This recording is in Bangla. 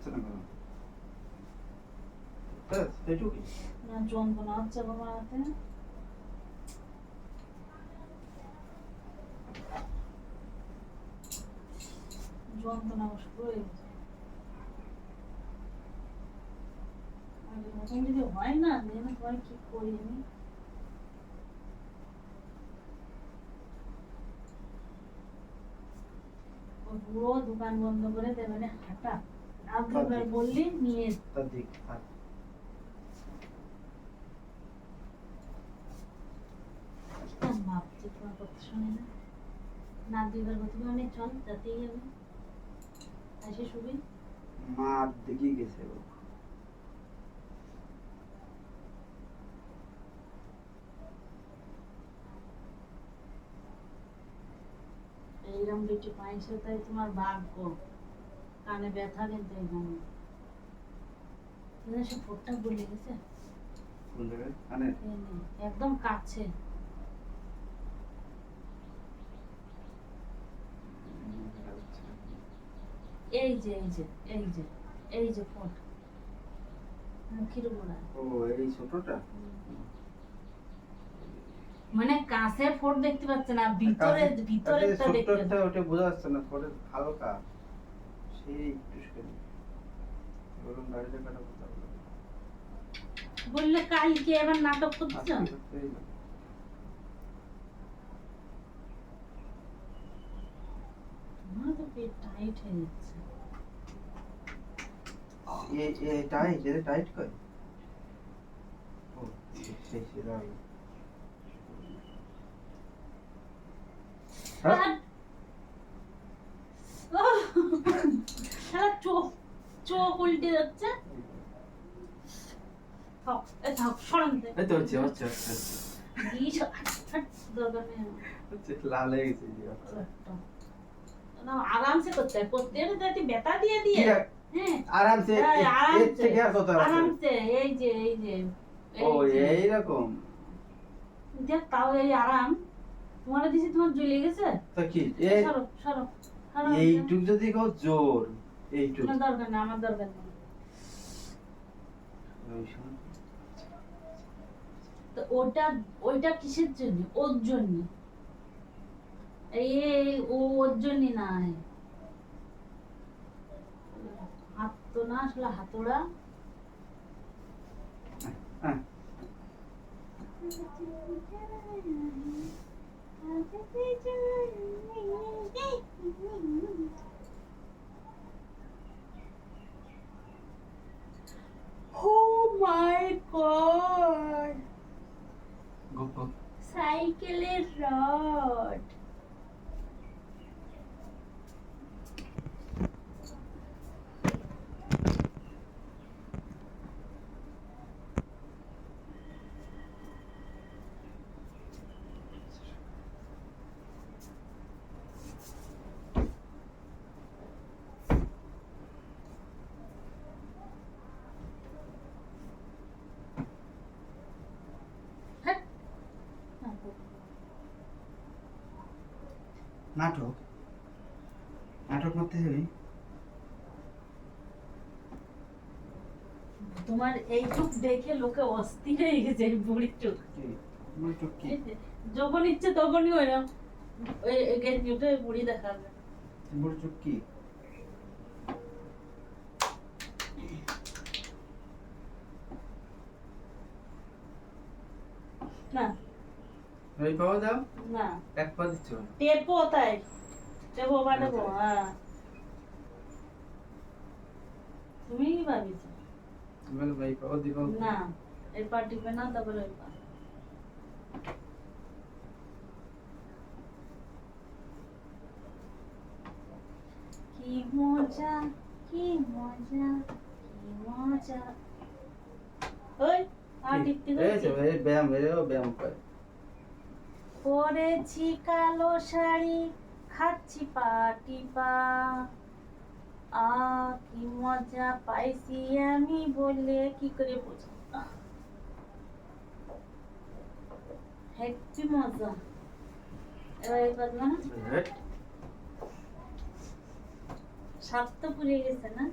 হচ্ছে না কেন? ব্যাস এইটুকুই। না যন্ত্রণা হচ্ছে বাবা হাতে। যন্ত্রণা শুরু হয়ে গেছে। এরকম যদি হয় না দেন তোমার কি করি আমি। পুরো দোকান বন্ধ করে দেবে না হাঁটা। আর দুবার বললি নিয়ে তার দিক আর ভাবছি তোমার কথা শুনে না। না দুইবার কথা মানে চল যাতেই যাবে। এসে শুবি। মা দিকে গেছে ও। এইরকম বেটি পাইছে তাই তোমার ভাগ্য। কানে ব্যথা কিন্তু এখানে। সে ফোটটা বলে গেছে কোন জায়গায়? কানে? একদম কাছে। এই যে এই যে এই যে এই যে ফোট মুখের গোড়ায়। ও এই ছোটটা? মানে কাছে ফোট দেখতে পাচ্ছে না, ভিতরে ভিতরেরটা দেখতে ছোটটা ওটা বোঝা যাচ্ছে না, ফোটে হালকা সেই একটু শুনে বলুন গাড়িতে কাটা কথা বললে কালকে এবার নাটক করতেছ। আমার তো পেট টাইট হয়ে যাচ্ছে। এই টাইট এর টাইট কই? ও সেই সেরা। হ্যাঁ সারা চোখ চোখ উল্টে যাচ্ছে। থাক সরান্তে এই তো হচ্ছে হচ্ছে দরকার নেই হচ্ছে লাল হয়ে গেছে যে না আরামসে করতে হয়। করতে হলে তো একটু ব্যথা দিয়ে দিয়ে হ্যাঁ আরামসে এর থেকে আর কত আরামসে এই যে ও এইরকম দেখ তাও এই আরাম। তোমার দিছি তোমার জ্বলে গেছে তো কি এই সরো সরো এইটুক যদি কেউ জোর এইটুক না দরকার না, আমার দরকার নেই। তো ওইটা কিসের জন্য? ওর জন্য। এই ওর জন্য নাই। হাত তো না আসলে হাতুড়া। Oh my god! সাইকেলের রড। নাটক নাটক করতে হবে। তোমার এই চোখ দেখে লোকে অস্থির হয়ে গেছে। বুড়ি চোখ যখন ইচ্ছে তখনই ওইরকম ওই গেঞ্জি উঠে বুড়ি দেখাবে। বুড়ি চোখ কি না ওই পাওয়া দাও না এক পা দিচ্ছ টেপো তাই টেপো বানাবো। হ্যাঁ তুমি কি ভাবিছো? তুমি ভাই পাওয়া দিব না এই পা টিপে না তারপরে ওই পা। কি মজা কি মজা কি মজা। ওই আর টিপতে এই যে এই ব্যায়াম ব্যায়াম করে পরেছি কালো শাড়ি খাচ্ছি পাটিপা। কি মজা পাইছি আমি বলে কি করে বুঝবো। হ্যাপি মজা। এবার না স্বাদ তো পুড়ে গেছে না।